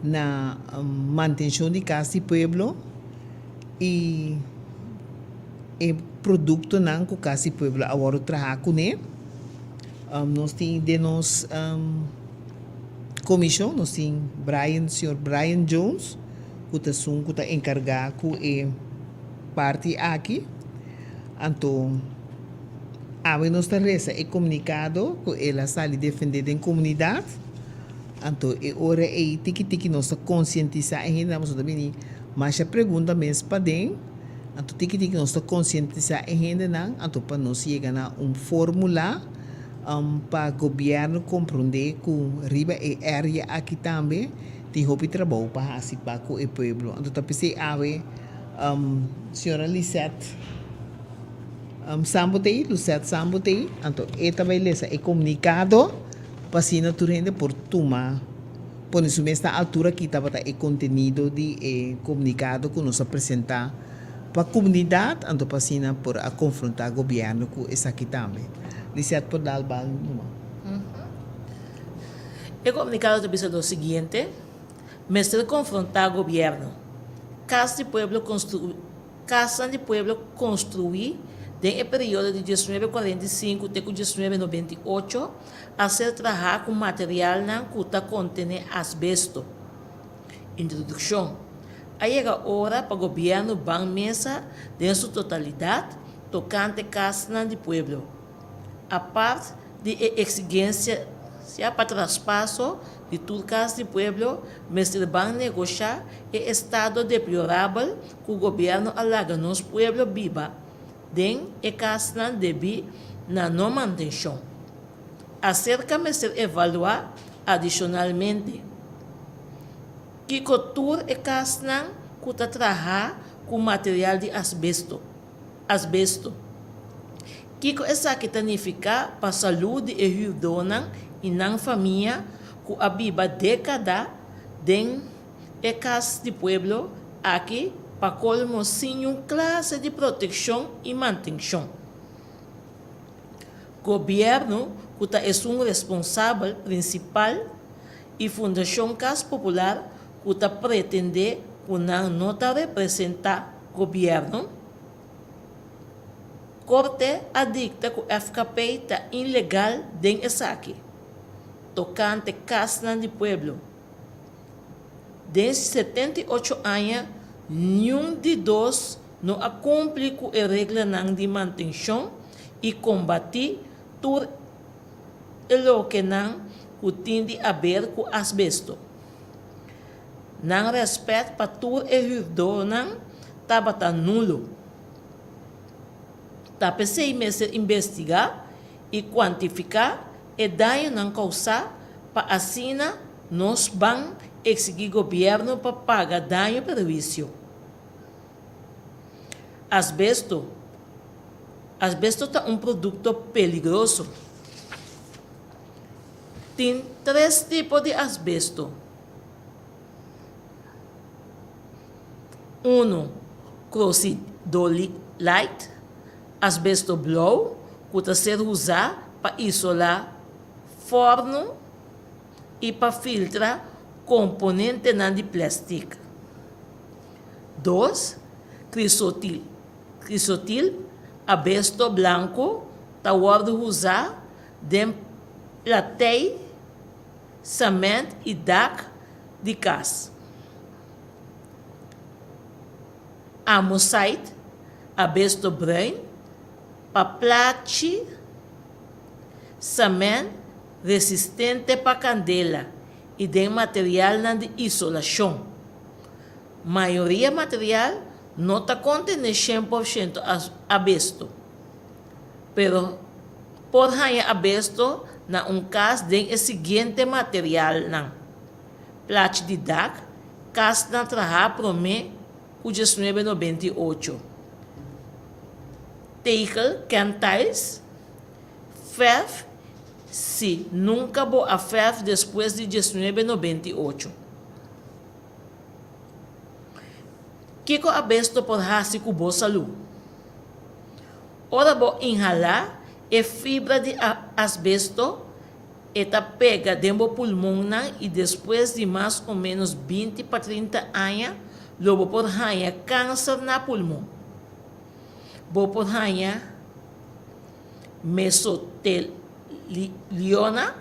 Speaker 4: na manutenção de casa e pueblo e produto não com casa e pueblo agora trabalhar com ele. Nós temos de nos comissão, nós temos Sr. Brian Jones, que está encarregado com parte aqui, então a nossa reza é comunicado que ela está ali defendendo em comunidade, então é hora é tiki nós conscientizar ainda mas também mas a pergunta mesmo para dentro, então tiki nós conscientizar ainda não, então para nós chegar a fórmula para o governo compreender que riba é área aqui também tem roupa trabalho para participar com o povo, então tá pensei senhora Lisette Lucette Sambotei, então também é comunicado para a natureza por tomar por isso nesta altura aqui estava o conteúdo de comunicado que nos apresentar para a comunidade, então para por a confrontar o governo com isso aqui também. Lisette por dar
Speaker 5: O comunicado diz o seguinte: mestre confrontar o governo. Casa de Pueblo construir desde o período de 1945 até 1998 a ser trabalhar com material que contém asbesto. Introdução. Aí chega a hora para o governo ban mesa em sua totalidade tocante casa de Pueblo. A parte de exigência para traspasso de tudo casa de Pueblo, mestre ban negociar o estado deplorável que o governo alaga nos Pueblo viva, den e casa de na não manutenção. Acerca mestre evaluar adicionalmente que cultura e casa que trabalha com material de asbesto. Kiko essa que significa para a saúde e hildona e na família que abiba década den e casa de pueblo aqui para colmo sem uma classe de proteção e manutenção. Governo que é um responsável principal e Fundação Casa Popular que pretende que não representa governo. Corte adicta que o FKP está ilegal den aqui, tocante casa de pueblo. Desde 78 anos, nenhum de dois não cumpre com a regra de manutenção e combater tudo o que não tende a ver com asbesto. Não respeito para tudo o não estava nulo. Tá precisa investigar e quantificar o dano não causado para assim nós vamos exigir governo para pagar dano prejuízo. Asbesto é um produto perigoso. Tem 3 tipos de asbesto. 1. Crocidolite, asbesto blow, que está sendo usado para isolar forno e para filtrar componentes de plástico. 2. Crisotil, asbesto branco, está usado de plateia, cimento e DAC de casa. Amosite, asbesto branco, para plate, cimento resistente para candela e de material de isolação. Maioria material não está contendo 100% asbesto, pero por ganhar asbesto na caso de seguinte material não. Plate de DAC, casa na trabalho para mim, 1998. Tegel, cantais, ferro, se nunca vou a ferro depois de 1998. Kiko abesto por hasi com boa saúde. Ora vou inhalar e fibra de asbesto eta pega dentro do pulmão e depois de mais ou menos 20 para 30 anos, logo por ganhar câncer na pulmão. Vou por ganhar mesotelioma,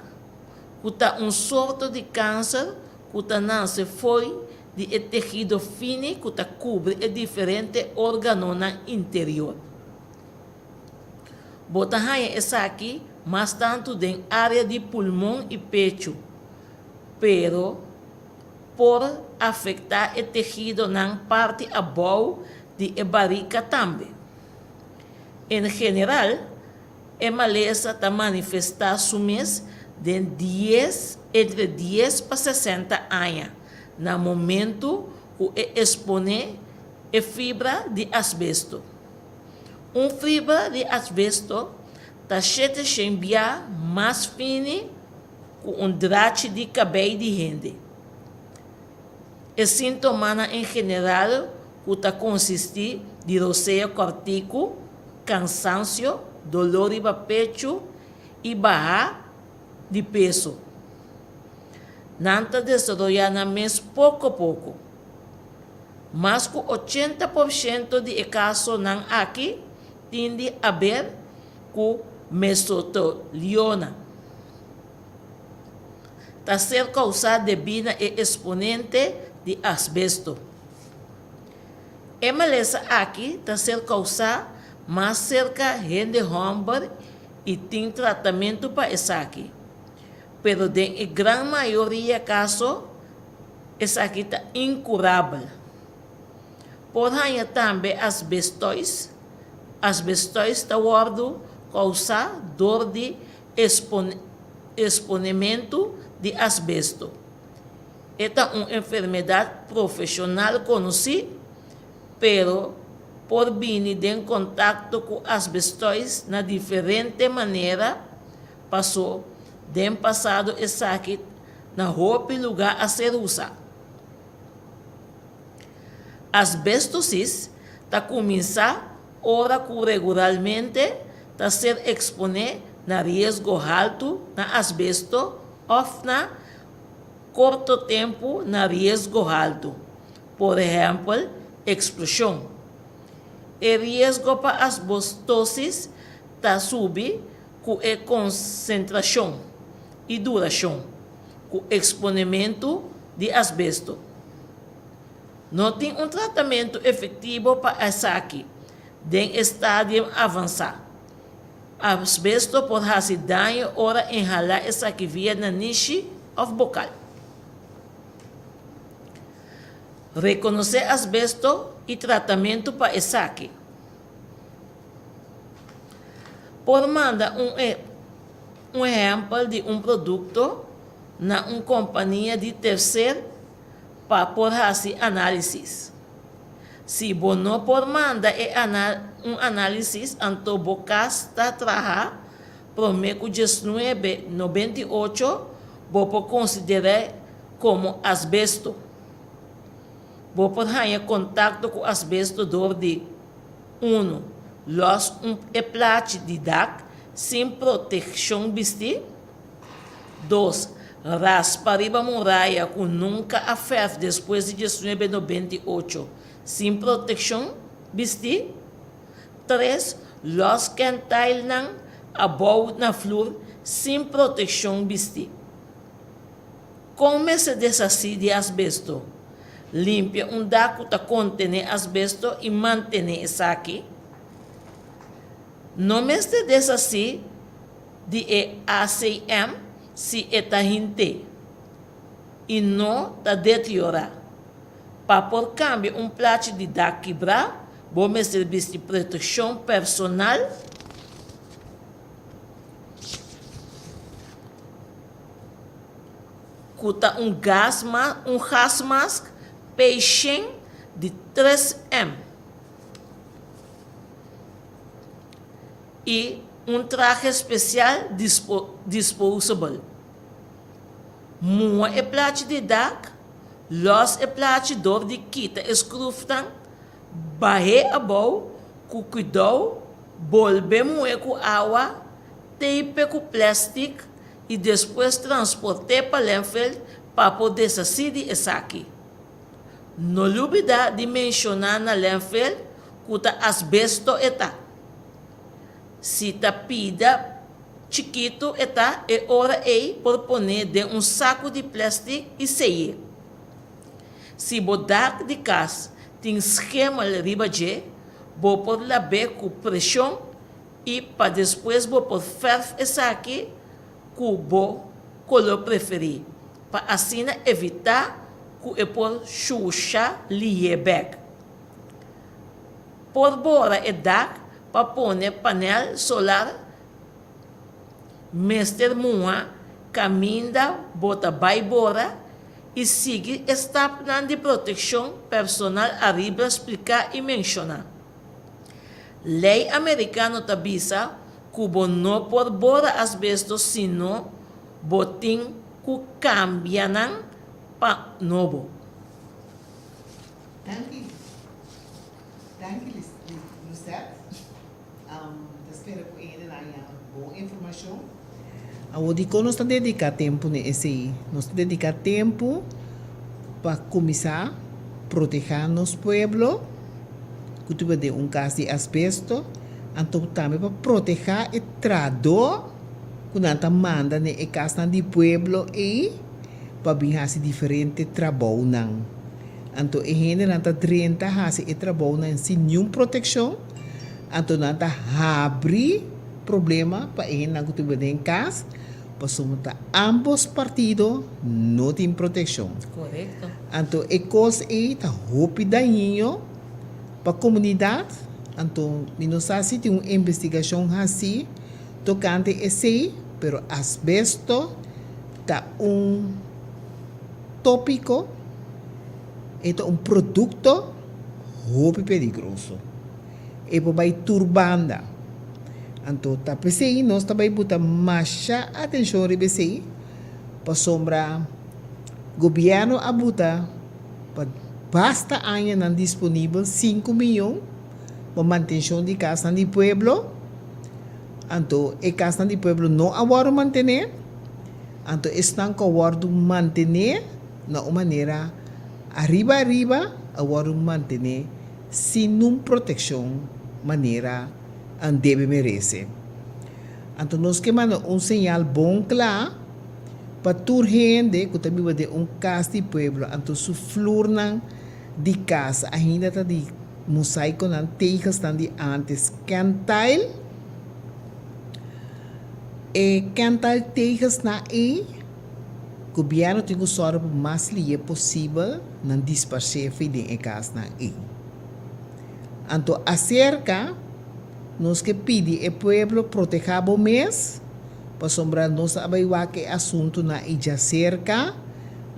Speaker 5: que é sorte de câncer que nasce foi de tecido fino que cobre diferentes órgãos interior. Vou ganhar essa aqui mais tanto em área de pulmão e pecho, pero por afetar o tecido na parte abaixo de barriga também. Em geral, a maleza está manifestada entre 10 para 60 anos, no momento que expõe a fibra de asbesto. Fibra de asbesto está cheia de mais fina que drache de cabelo de gente. O sintoma em geral que consiste de roceio cortico, cansaço, dolor de pecho e baixa de peso. Nanta desenvolver na mês pouco a pouco. Mas que 80% de casos não aqui tende a ver com mesotelioma. Está ser causado devido ao exponente de asbesto. A maleza aqui está ser causada mais cerca de Humber e tem tratamento para isso aqui. Pero em grande maioria dos casos, isso aqui está incurável. Porém, também asbestois está causar dor de exponimento de asbesto. Esta é uma enfermidade profissional conhecida, pero por vir em contato com asbestos na diferente maneira, passou dem passado e sakit na roupa lugar a ser usado. Asbestosis ta começa ora que regularmente ta ser expone na risco alto na asbesto ou na curto tempo na risco alto. Por exemplo, explosão. O risco para asbestosis ta sube com a concentração e duração, com exponimento de asbesto. Não tem tratamento efetivo para essa aqui, em estádio avançado. Asbesto pode fazer dano ora inhalar essa aqui via na niche ou bocal. Reconhecer asbesto e tratamento para essa aqui. Por mandar um exemplo de produto na uma companhia de terceiro para por fazer análise. Se você não por mandar análise, então você está trabalhando para o 1998, você considera como asbesto. Você pode ter contato com asbesto de 1. Los plástico de DAC sem proteção vestir. 2. Raspa riba muralha que nunca a fez depois de 1998 sem proteção vestir. 3. Los cantail nang abou na flor sem proteção vestir. Como se desassi de asbesto? Limpia daco que contém asbesto e mantém isso aqui. Não me se desassi de ACM se está gente e não está deteriorado. Para por câmbio plástico de DAC quebrar, vou me servir de proteção personal custa gas mask peixinho de 3M e traje especial disposable. Mua plástico de DAC, los plástico dor de quita escruftan, barre a bow, com cuidado, volve moer com água, tape com plástico e depois transportar para landfill para poder sair de aqui. Não olvida de mencionar na landfill que o asbesto está. Se está pida chiquito está, é hora por poner de saco de plástico e sellar. Se botar de casa tem esquema riba de, vou por lavar com pressão e para depois vou por ferver essa aqui com o color preferido, para assim evitar que eu por chucha liebek. Por bora e DAC para pôr painel solar, Mr. Mua caminha, bota vai bora e sigue esta plano de proteção personal arriba explicar e mencionar. Lei americana tabisa que não por bora asbesto sino botin que cambianan pa novo.
Speaker 4: Dank je, Lucette. Espero que ele tenha boa informação. O Dico nos dedica tempo nesse, nos dedica tempo para começar a proteger nosso pueblo, que tu de caso de asbesto, então também para proteger o trabalho que nós manda na casa do pueblo e para vir fazer diferente trabalho não. Então, a gente não está tentando fazer trabalho sem nenhuma proteção. Então, não está abrindo problema para a gente não ter em casa. Porque ambos partidos não têm proteção.
Speaker 5: Correto.
Speaker 4: Então, a coisa é que roupa daninho para a comunidade. Então, não sei se tem uma investigação assim, tocante a esse, mas asbesto está tópico, é produto muito perigoso. e po bay turbanda. Anto tapesei nós também buta masha atenção ribesei pa sombra governo abuta pa basta anya nan disponível 5 milhões para manutenção de casa de pueblo. Anto e casa de pueblo não agora manter. Anto estão com agora manter na uma maneira arriba agora manter sem uma proteção maneira an deve merece. Anto nós que manda sinal bom claro para toda gente que também vai de casa de pueblo, anto su flor de casa ainda está de mosaico nan tejas tan de antes cantail e cantail tejas na governo tem que sorrir o mais livre possível nan dispersar feeding em casa na anto acerca nós que pedi e pueblo proteger o mês para sombra nós abaiwa que assunto na ija cerca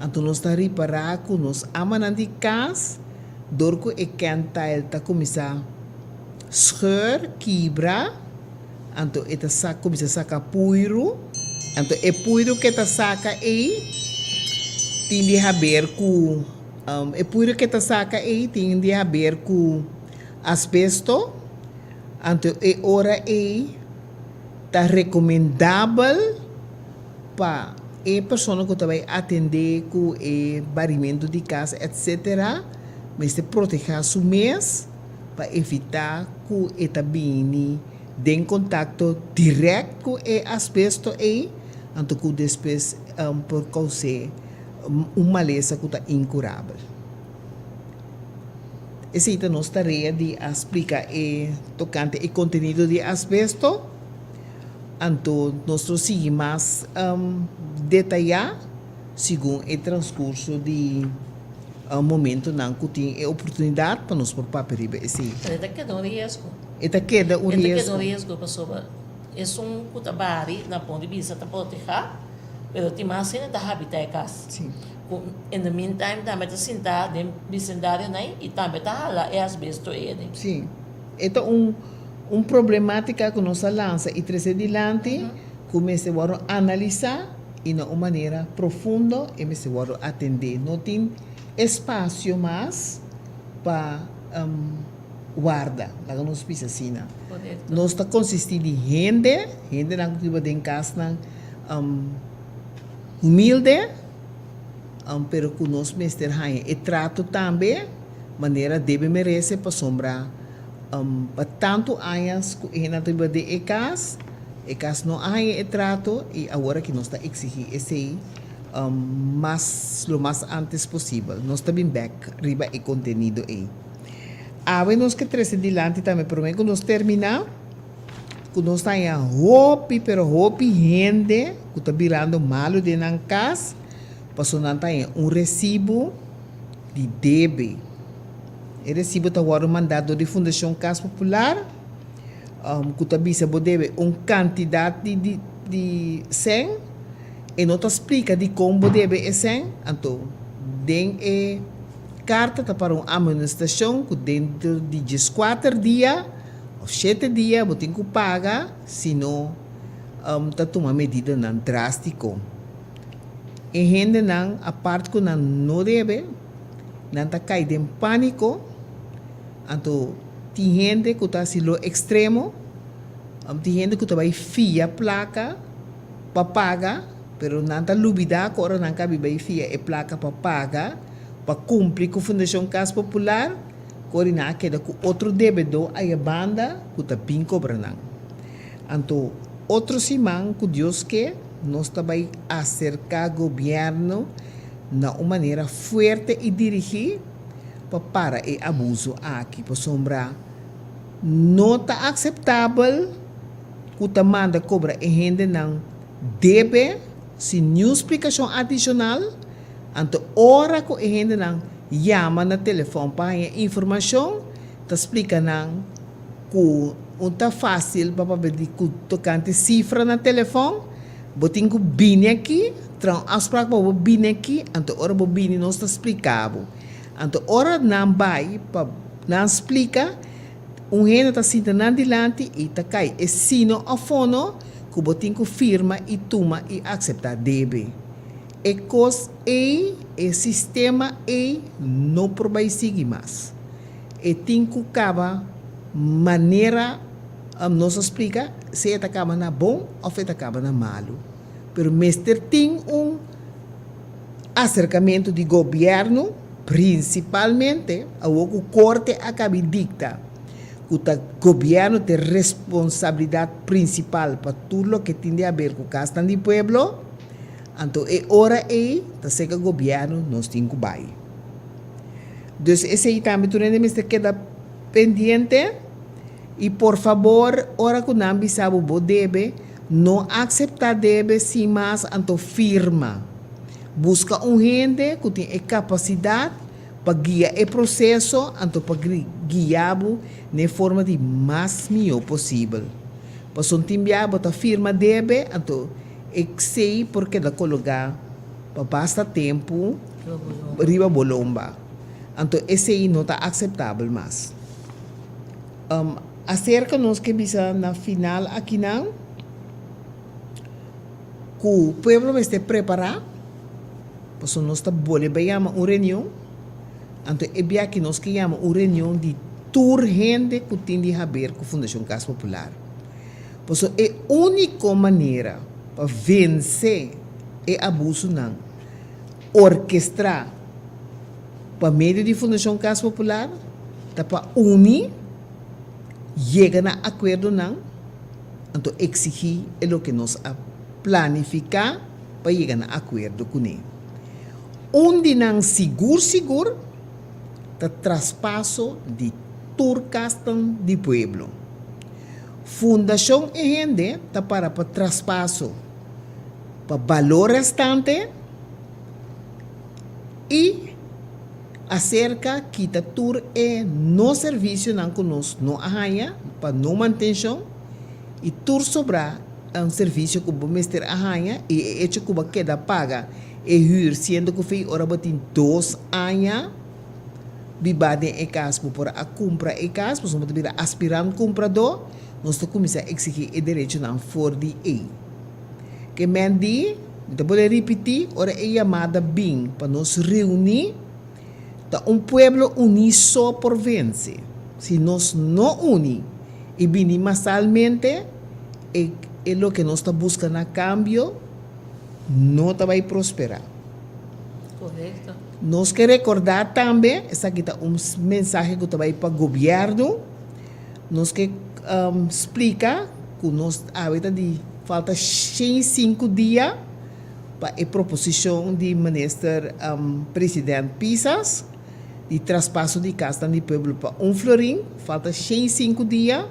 Speaker 4: anto nós está reparar que nós amanan de casa dorco e cantail ta começar scheur quebra anto eta saca começa saca puiro anto e puiro que ta saca tem de haver com e puiro que ta saca tem de haver com asbesto anto e ora tá recomendável para a pessoa que vai atender com o barrimento de casa etc mas se proteger seu mês para evitar que eta bini den contato direto com o asbesto anto que depois por causar uma maleza que está incurável. Essa é a nossa tarefa de explicar tocante o conteúdo de asbesto. Anto nós seguimos mais detalhado segundo o transcurso de momento não que tem a oportunidade para nós por papel esse.
Speaker 5: Eta queda um risco.
Speaker 4: Eta queda um risco.
Speaker 5: Eta queda um risco pessoa. É cutabari na ponto de vista para proteger, mas tem mais cena da habitat casa.
Speaker 4: Sim.
Speaker 5: In the meantime também está sentado dentro do vecindário né e também está lá é asbesto ele.
Speaker 4: Sim. Eta problemática que nós lança e trazer adiante, começa a analisar e de uma maneira profunda e começa a atender. Não tem espaço mais para guarda, lá que nós pensamos assim. Nós está consistindo de gente na que tem casa humilde, pero que nós mestre há e trato também maneira deve merece para sombra para tanto anos que na tribo de casa não há e trato e agora que nós está exigir esse lo mais antes possível nós está bem back riba e contenido nós que trazer adiante também prometo que nós terminar que nós está em hopi gente que está virando malo de na casa passou não tem recibo de debe. O recibo está agora mandado de Fundação Casa Popular, que também se deve quantidade de 100 e não explica de como deve é 100, então tem carta para uma administração que dentro de 4 dias ou 7 dias você tem que pagar, senão está tomando medida não drástica. E gente não, a parte que não deve, não está caindo em pânico, então tem gente que está assim extremo, tem gente que vai fia placa para pagar, pero não está lubida, agora não cabe vai fia e placa para pagar, para cumprir com a Fundação Casa Popular, agora não queda com outro devedor aí a banda que está bem cobrando. Então, outro simão que Deus quer, nós também acercar o governo de uma maneira forte e dirigir para o abuso aqui. Por sombra, não está aceitável que manda cobra e gente não deve, sem nenhuma explicação adicional, então, hora que a gente não chama no telefone para a informação, está explicando que não está fácil para ver que tocante cifra no telefone, botinho bine aqui, afspraak para bine aqui, então ora bine não está explicável. Então ora não vai para não explica um gente está sentando adelante e está cai é sino a fono que botin que firma e toma e aceitar debe. E cos e sistema e não probai seguir mais. E tem que acaba maneira nos explica se está acaba na bom ou se está acaba na malo. Pero mestre tem acercamento de governo, principalmente o corte acaba dicta que o governo tem responsabilidade principal para tudo o que tem a ver com o casta do pueblo. Então é hora aí da que o governo nos tem que vai. Então esse aí também tu mestre queda pendiente e por favor hora que não sabe o debe não aceitar debe sem mais então firma. Busca gente que tem capacidade para guiar o processo, então para guiá-lo de forma de mais melhor possível. Para um time a firma debe, então eu sei porque da colocar para basta tempo riba bolomba. Então esse aí não está aceitável mais. Acerca nós que bisa na final aqui não, que o povo vai estar preparado. Pues nós está bem uma reunião. Então é bem que nós queremos uma reunião de toda gente que tem a ver com a Fundação Casa Popular. Pues é a única maneira para vencer o abuso não orquestrar para meio de Fundação Casa Popular, para unir, chegar a acordo não, então exigir o que nós planificar para chegar a acordo com ele. Onde não seguro, tá traspasso de turcastan de pueblo. Fundação e gente tá para traspasso para valor restante e acerca que tá tur é no serviço não conosco no arranha para no manutenção e tur sobrar serviço que o mestre arranha e hecho que queda paga e huur, sendo que foi ora batin 2 anos bibade e casa por a compra e casa, por exemplo, a aspirante comprador, nós começamos a exigir o direito não for de e. Que mendi, então vou repetir, ora é chamada bem para nos reunir, tá pueblo unido só por vencer. Se nós não unimos e bem massalmente, é o que nós está buscando a cambio, não vai prosperar.
Speaker 5: Correto.
Speaker 4: Nós queremos recordar também, essa aqui está mensagem que vai para o governo, nós que explica que nós falta 5 dias para a proposição de ministro presidente Pisas, de traspasso de casa do povo para florim, falta 5 dias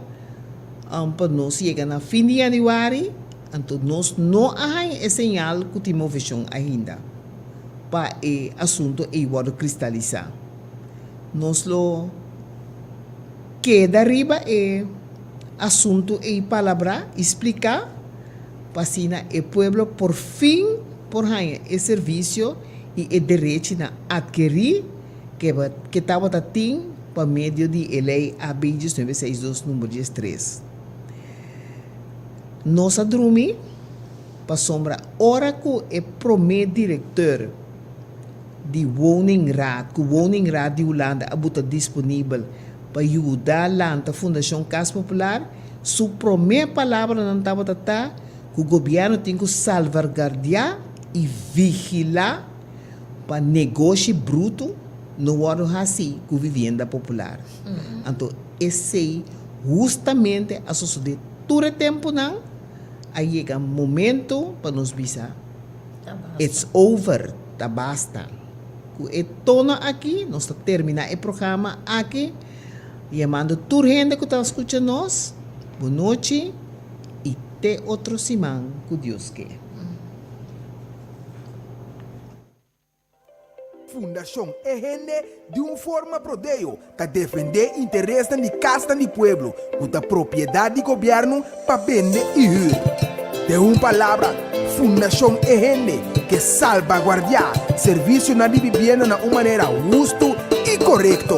Speaker 4: para nós chegar no fim de janeiro. Então, nós não há sinal que temos visão ainda para o assunto igual cristalizar. Nós lo queda arriba é assunto e palavra explicar para o povo por fim por ganhar o serviço e o direito de adquirir que estava tem por meio de lei AB 962 número 13. Nossa dormir para sombra hora que é primeiro diretor de Woningraad, que o Woningraad de Holanda está disponível para ajudar a Fundação Casa Popular, sua primeira palavra não estava que o governo tem que salvaguardar e vigilar para negócio bruto no ano assim com a vivenda popular. Então, esse justamente a suceder todo o tempo não, aí chega um momento para nos visar. It's over, tá basta. E tono aqui, nós terminamos o programa aqui, chamando toda gente que está escutando nós, boa noite e até outro semana, que Deus quer.
Speaker 3: Fundação é gente de forma prodeio para defender interesses de casa do povo, com a propriedade do governo para vender e ir. De uma palavra, Fundação é gente que salvaguardia serviço na vivienda de uma maneira justa e correta.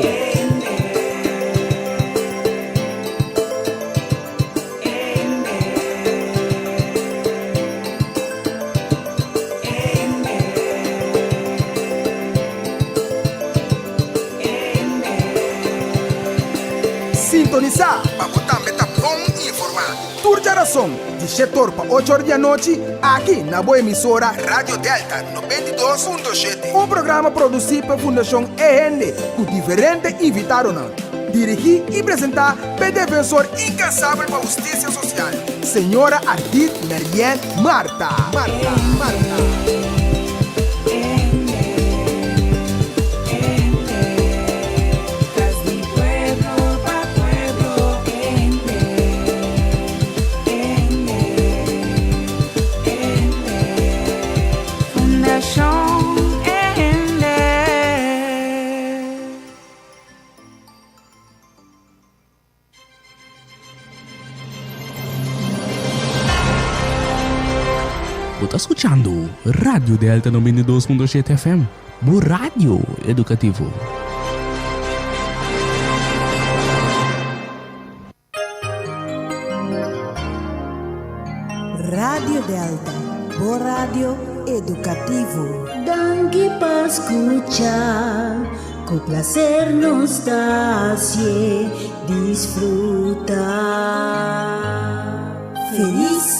Speaker 3: sintonizar para botar meta bom informado. Tour geração de setor para 8 horas da noite aqui na boa emissora Rádio Delta 92.7. Um programa produzido pela Fundação END com diferentes invitados. Dirigir e apresentar pelo defensor incansável para a justiça social, senhora Ardit Merien Marta.
Speaker 2: Tá escutando Rádio Delta 92.7 FM, o rádio educativo.
Speaker 7: Radio Delta, o rádio educativo.
Speaker 8: Danke para escuchar, con placer nos da disfrutar.
Speaker 7: Feliz